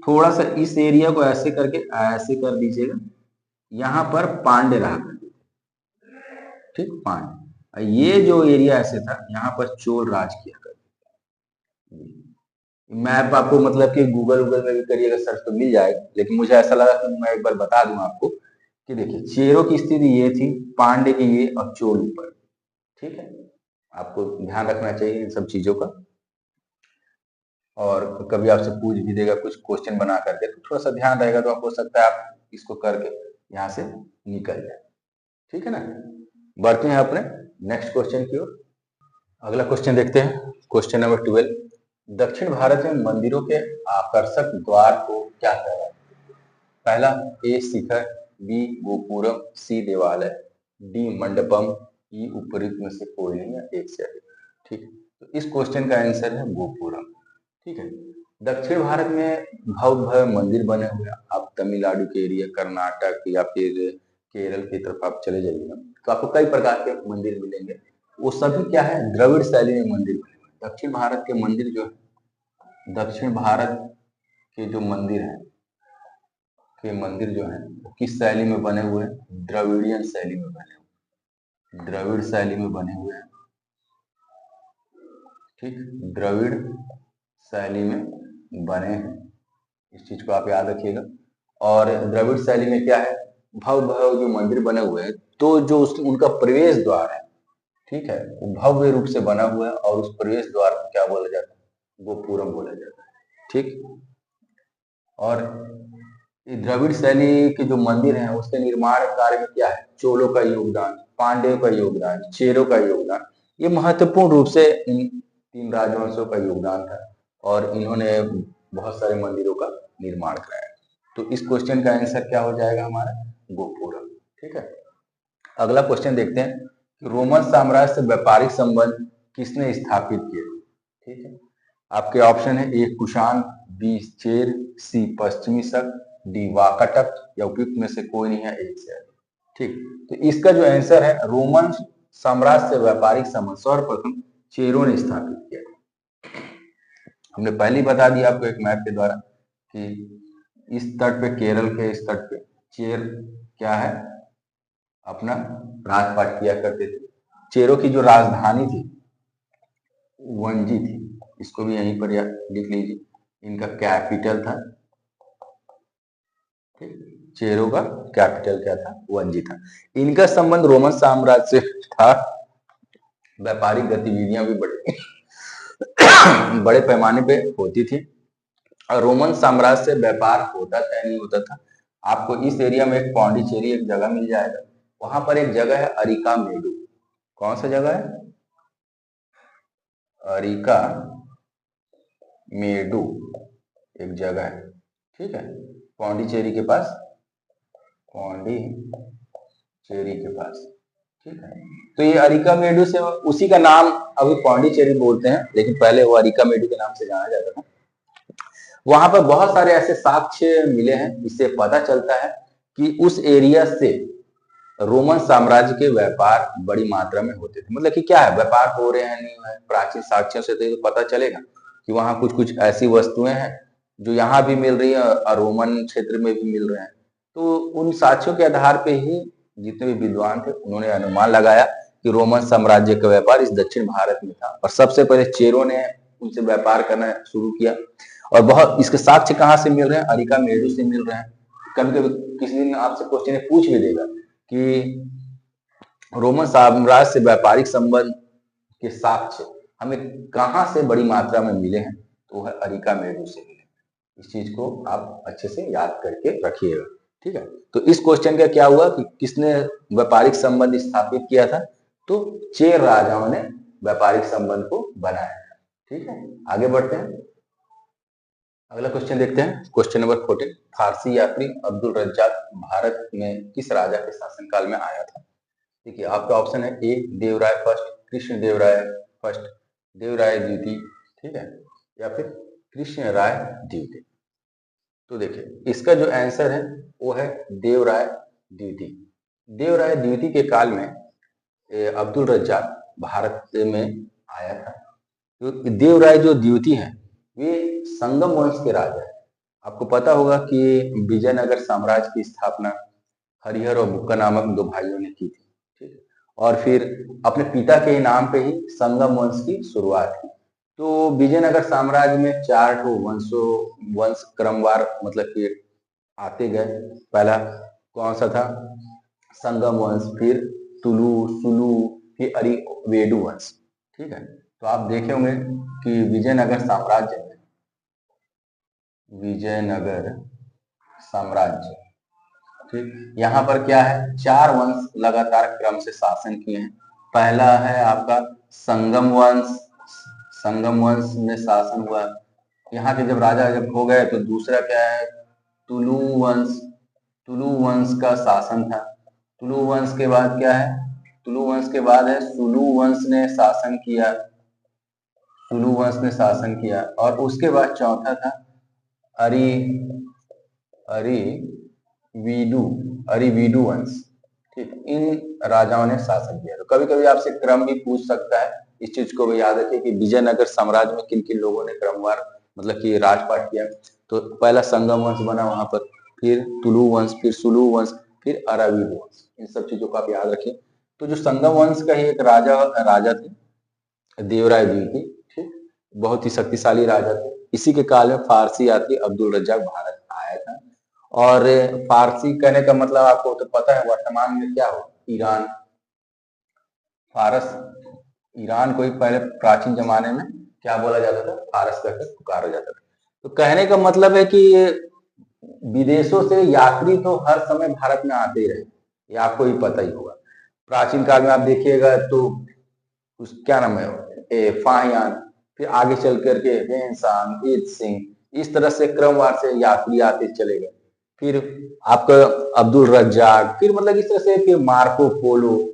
थोड़ा सा इस एरिया को ऐसे करके ऐसे कर दीजिएगा, यहाँ पर पांड्य रहा करते, ठीक, पांड्य। ये जो एरिया ऐसे था, यहाँ पर चोल राज किया करते। मैप आपको मतलब कि गूगल में भी करिएगा सर्च तो मिल जाएगा, लेकिन मुझे ऐसा लगा कि मैं एक बार बता दूं आपको कि देखिए, चेरों की स्थिति ये थी, पांड्य की ये, और चोल ऊपर। ठीक है, आपको ध्यान रखना चाहिए इन सब चीजों का। और कभी आपसे पूछ भी देगा कुछ क्वेश्चन बना करके, तो थोड़ा सा ध्यान रहेगा, तो आपको हो सकता है आप इसको करके यहाँ से निकल जाए। ठीक है ना, बढ़ते हैं अपने नेक्स्ट क्वेश्चन की ओर। अगला क्वेश्चन देखते हैं, क्वेश्चन नंबर 12। दक्षिण भारत में मंदिरों के आकर्षक द्वार को क्या कहते हैं? पहला, ए शिखर, बी गोपुरम, सी देवालय, डी मंडपम, ई उपयुक्त में से कोई नहीं है, एक से अधिक। ठीक, तो इस क्वेश्चन का आंसर है गोपुरम। ठीक है, दक्षिण भारत में भव्य भव्य मंदिर बने हुए हैं। आप तमिलनाडु के एरिया, कर्नाटक या फिर केरल की तरफ आप चले जाइएगा, तो आपको कई प्रकार के मंदिर मिलेंगे। वो सभी क्या है, द्रविड़ शैली में मंदिर बने हुए हैं। दक्षिण भारत के मंदिर जो है, दक्षिण भारत के जो मंदिर हैं, के मंदिर जो है वो किस शैली में बने हुए हैं? द्रविड़ियन शैली में बने हुए, द्रविड़ शैली में बने हुए हैं। ठीक, द्रविड़ शैली में बने हैं, इस चीज को आप याद रखिएगा। और द्रविड़ शैली में क्या है, भव्य भव्य जो मंदिर बने हुए हैं, तो जो उनका प्रवेश द्वार है, ठीक है, वो भव्य रूप से बना हुआ है, और उस प्रवेश द्वार को क्या बोला जाता है? गोपुरम बोला जाता है। ठीक, और द्रविड़ शैली के जो मंदिर हैं, उसके निर्माण कार्य में क्या है? चोलों का योगदान, पांड्यों का योगदान, चेरों का योगदान, ये महत्वपूर्ण रूप से इन 3 राजवंशों का योगदान था, और इन्होंने बहुत सारे मंदिरों का निर्माण कराया। तो इस क्वेश्चन का आंसर क्या हो जाएगा हमारा? गोपुरम। ठीक है, अगला क्वेश्चन देखते हैं कि रोमन साम्राज्य से व्यापारिक संबंध किसने स्थापित किए? ठीक है, आपके ऑप्शन है, ए कुषाण, बी चेर, सी पश्चिमी शक, डी वाकाटक, या उपयुक्त में से कोई नहीं है, एक से अधिक। ठीक, तो इसका जो आंसर है, रोमन साम्राज्य से व्यापारिक संबंध सर्वप्रथम चेरों ने स्थापित किया। हमने पहले ही बता दिया आपको एक मैप के द्वारा कि इस तट पे, केरल के इस तट पे चेर क्या है, अपना राजपाट किया करते थे। चेरों की जो राजधानी थी वंजी थी, इसको भी यहीं पर लिख लीजिए, इनका कैपिटल था। ठीक, चेरों का कैपिटल क्या था? वंजी था। इनका संबंध रोमन साम्राज्य से था। व्यापारिक गतिविधियां भी बड़े पैमाने पे होती थी, और रोमन साम्राज्य से व्यापार होता था या नहीं होता था, आपको इस एरिया में एक पौंडीचेरी एक जगह मिल जाएगा, वहां पर एक जगह है अरिका मेडू। कौन सा जगह है? अरिका मेडू एक जगह है। ठीक है, पौंडीचेरी के पास, पौंडीचेरी के पास। ठीक है, तो ये अरिका मेडू से, उसी का नाम अभी पौंडीचेरी बोलते हैं, लेकिन पहले वो अरिका मेडू के नाम से जाना जाता था। वहां पर बहुत सारे ऐसे साक्ष्य मिले हैं, इससे पता चलता है कि उस एरिया से रोमन साम्राज्य के व्यापार बड़ी मात्रा में होते थे। मतलब कि क्या है, व्यापार हो रहे हैं नहीं है, प्राचीन साक्ष्यों से तो पता चलेगा कि वहां कुछ कुछ ऐसी वस्तुएं हैं जो यहाँ भी मिल रही है और रोमन क्षेत्र में भी मिल रहे हैं। तो उन साक्ष्यों के आधार पे ही जितने भी विद्वान थे उन्होंने अनुमान लगाया कि रोमन साम्राज्य का व्यापार इस दक्षिण भारत में था और सबसे पहले चेरों ने उनसे व्यापार करना शुरू किया। और बहुत इसके साक्ष्य कहाँ से मिल रहे हैं, अरिका मेरू से मिल रहे हैं। कभी कभी किसी दिन आपसे क्वेश्चन पूछ भी देगा कि रोमन साम्राज्य से व्यापारिक संबंध के साक्ष्य हमें कहाँ से बड़ी मात्रा में मिले हैं, तो वह अरिका मेरू से मिले। इस चीज को आप अच्छे से याद करके रखिएगा। ठीक है, तो इस क्वेश्चन का क्या हुआ कि किसने व्यापारिक संबंध स्थापित किया था, तो चेर राजाओं ने व्यापारिक संबंध को बनाया। ठीक है, आगे बढ़ते हैं, अगला क्वेश्चन देखते हैं। क्वेश्चन नंबर 14, फारसी यात्री अब्दुल रज्जाक भारत में किस राजा के शासनकाल में आया था? देखिए आपका ऑप्शन है ए देवराय फर्स्ट, कृष्ण देवराय फर्स्ट, देवराय द्वितीय, ठीक है, या फिर कृष्ण राय द्वितीय। तो देखिए इसका जो आंसर है वो है देवराय द्वितीय। देवराय द्वितीय के काल में अब्दुल रज्जाक भारत में आया था। तो देवराय जो द्वितीय है वे संगम वंश के राजा है। आपको पता होगा कि विजयनगर साम्राज्य की स्थापना हरिहर और बुक्का नामक दो भाइयों ने की थी। ठीक है, और फिर अपने पिता के नाम पे ही संगम वंश की शुरुआत की। तो विजयनगर साम्राज्य में 4 वंश क्रमवार मतलब कि आते गए। पहला कौन सा था, संगम वंश, फिर तुलु, सुलु, फिर अरिवेदु वंश। ठीक है, तो आप देखे होंगे कि विजयनगर साम्राज्य में, विजयनगर साम्राज्य, ठीक, यहाँ पर क्या है, 4 वंश लगातार क्रम से शासन किए हैं। पहला है आपका संगम वंश, संगम वंश में शासन हुआ। यहाँ के जब राजा जब हो गए तो दूसरा क्या है, तुलु वंश, तुलु वंश का शासन था। तुलु वंश के बाद क्या है, तुलु वंश के बाद है सुलु वंश ने शासन किया, सुलु वंश ने शासन किया। और उसके बाद चौथा था अरि अरिवीडु, अरिवीडु वंश। ठीक, इन राजाओं ने शासन किया। तो कभी कभी आपसे क्रम भी पूछ सकता है, इस चीज को भी याद रखिए कि विजयनगर साम्राज्य में किन किन लोगों ने क्रमवार मतलब कि राजपाट किया। तो पहला संगम वंश बना वहां पर, फिर तुलु वंश, फिर सुलु वंश, फिर अरावीडु वंश। इन सब चीजों को आप याद रखिए। तो जो संगम वंश का ही एक राजा थे देवराय द्वितीय, ठीक, बहुत ही शक्तिशाली राजा थे। इसी के काल में फारसी यात्री अब्दुल रज्जाक भारत आया था। और फारसी कहने का मतलब आपको तो पता है वर्तमान में क्या हो, ईरान, फारस, ईरान को ही पहले प्राचीन जमाने में क्या बोला जाता था, फारस कहकर पुकारा जाता था। तो कहने का मतलब है कि विदेशों से यात्री तो हर समय भारत में आते ही रहे, ये आपको ही पता ही होगा। प्राचीन काल में आप देखिएगा तो उस क्या नाम है, फाहियान, फिर आगे चल करके हेनसांग, ईद सिंह, इस तरह से क्रमवार से यात्री आते चले गए। फिर आपका अब्दुल रज्जाक, फिर मतलब इस तरह से फिर मार्को पोलो,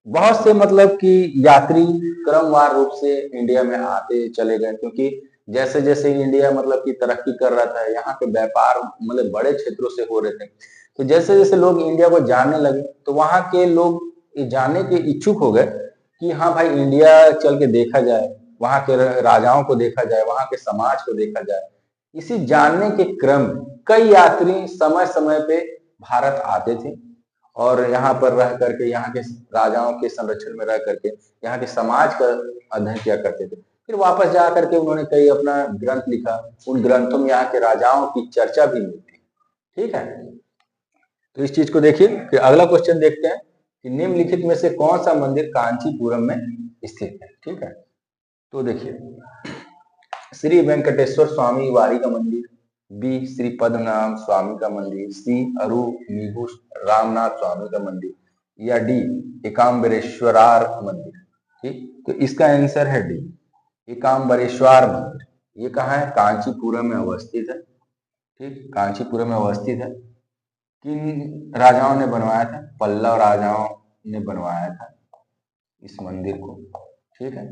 बहुत से मतलब कि यात्री क्रमवार रूप से इंडिया में आते चले गए। क्योंकि जैसे जैसे इंडिया मतलब कि तरक्की कर रहा था, यहाँ के व्यापार मतलब बड़े क्षेत्रों से हो रहे थे। तो जैसे जैसे लोग इंडिया को जानने लगे तो वहां के लोग ये जानने के इच्छुक हो गए कि हाँ भाई इंडिया चल के देखा जाए, वहां के राजाओं को देखा जाए, वहां के समाज को देखा जाए। इसी जानने के क्रम में कई यात्री समय समय पे भारत आते थे और यहाँ पर रह करके यहाँ के राजाओं के संरक्षण में रह करके यहाँ के समाज का अध्ययन किया करते थे। फिर वापस जा करके उन्होंने कई अपना ग्रंथ लिखा, उन ग्रंथों में यहाँ के राजाओं की चर्चा भी मिलती है। ठीक है, तो इस चीज को देखिए। फिर अगला क्वेश्चन देखते हैं कि निम्नलिखित में से कौन सा मंदिर कांचीपुरम में स्थित है। ठीक है, तो देखिए श्री वेंकटेश्वर स्वामी वारी का मंदिर, बी श्री पद्मनाभ स्वामी का मंदिर, सी अरुनिगु रामनाथ स्वामी का मंदिर, या डी एकाम्बरेश्वरार मंदिर। ठीक, तो इसका आंसर है डी एकाम्बरेश्वर मंदिर। ये कहाँ है, कांचीपुरम में अवस्थित है। ठीक, कांचीपुरम में अवस्थित है। किन राजाओं ने बनवाया था, पल्लव राजाओं ने बनवाया था इस मंदिर को। ठीक है,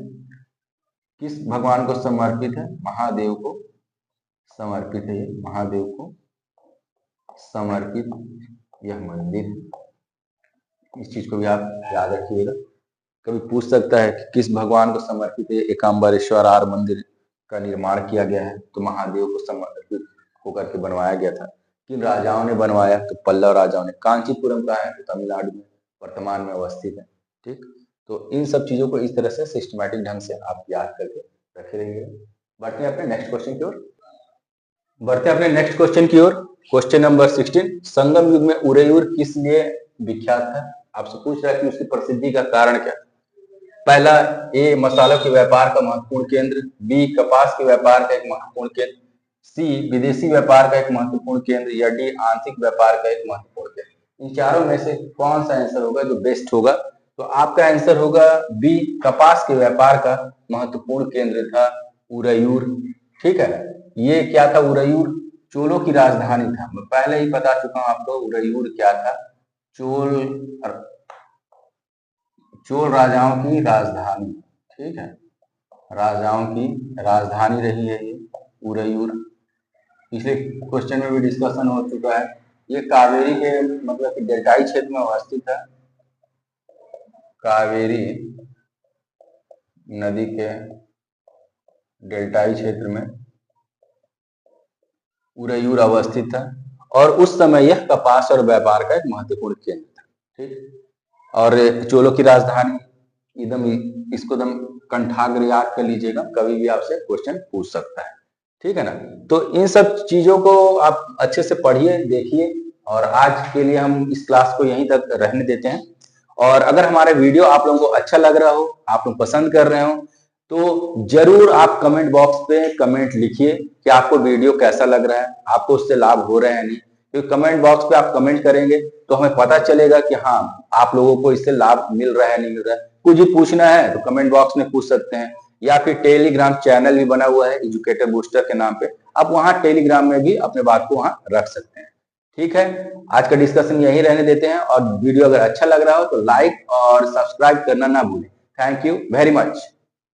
किस भगवान को समर्पित है, महादेव को समर्पित है, ये महादेव को समर्पित यह मंदिर। इस चीज को भी आप याद रखिएगा। कभी पूछ सकता है कि किस भगवान को समर्पित एकाम्बरेश्वर मंदिर का निर्माण किया गया है, तो महादेव को समर्पित होकर के बनवाया गया था। किन राजाओं ने बनवाया, तो पल्लव राजाओं ने। कांचीपुरम का है, तो तमिलनाडु में वर्तमान में अवस्थित है। ठीक, तो इन सब चीजों को इस तरह से सिस्टमैटिक ढंग से आप याद करके रखे रहिए। बढ़ते हैं अपने नेक्स्ट क्वेश्चन की ओर। क्वेश्चन नंबर 16, संगम युग में उरेयूर किस लिए विख्यात है? आपसे पूछ रहा है कि उसकी प्रसिद्धि का कारण क्या। पहला, ए मसालों के व्यापार का महत्वपूर्ण केंद्र, बी कपास के व्यापार का एक महत्वपूर्ण केंद्र, सी विदेशी व्यापार का एक महत्वपूर्ण केंद्र, या डी आंशिक व्यापार का एक महत्वपूर्ण केंद्र। इन चारों में से कौन सा आंसर होगा जो बेस्ट होगा? तो आपका आंसर होगा बी, कपास के व्यापार का महत्वपूर्ण केंद्र था उरेयूर। ठीक है, ये क्या था उरेयूर? चोलों की राजधानी था। मैं पहले ही बता चुका हूं आपको उरेयूर क्या था। चोल राजाओं की राजधानी। ठीक है, राजाओं की राजधानी रही है ये उरेयूर। पिछले क्वेश्चन में भी डिस्कशन हो चुका है। ये कावेरी के मतलब कि डेल्टाई क्षेत्र में अवस्थित है। कावेरी नदी के डेल्टाई क्षेत्र में उरेयूर अवस्थित है, और उस समय यह कपास और व्यापार का एक महत्वपूर्ण केंद्र था। ठीक, और चोलों की राजधानी एकदम, इसको एकदम कंठाग्र याद कर लीजिएगा, कभी भी आपसे क्वेश्चन पूछ सकता है। ठीक है ना, तो इन सब चीजों को आप अच्छे से पढ़िए, देखिए, और आज के लिए हम इस क्लास को यहीं तक रहने देते हैं। और अगर हमारा वीडियो आप लोगों को अच्छा लग रहा हो, आप लोग पसंद कर रहे हो, तो जरूर आप कमेंट बॉक्स पे कमेंट लिखिए कि आपको वीडियो कैसा लग रहा है, आपको उससे लाभ हो रहा है नहीं। क्योंकि कमेंट बॉक्स पे आप कमेंट करेंगे तो हमें पता चलेगा कि हाँ, आप लोगों को इससे लाभ मिल रहा है नहीं मिल रहा है। कुछ भी पूछना है तो कमेंट बॉक्स में पूछ सकते हैं, या फिर टेलीग्राम चैनल भी बना हुआ है एजुकेटर बूस्टर के नाम पे, आप वहां टेलीग्राम में भी अपने बात को वहां रख सकते हैं। ठीक है, आज का डिस्कशन यही रहने देते हैं, और वीडियो अगर अच्छा लग रहा हो तो लाइक और सब्सक्राइब करना ना भूलें। Thank you very much.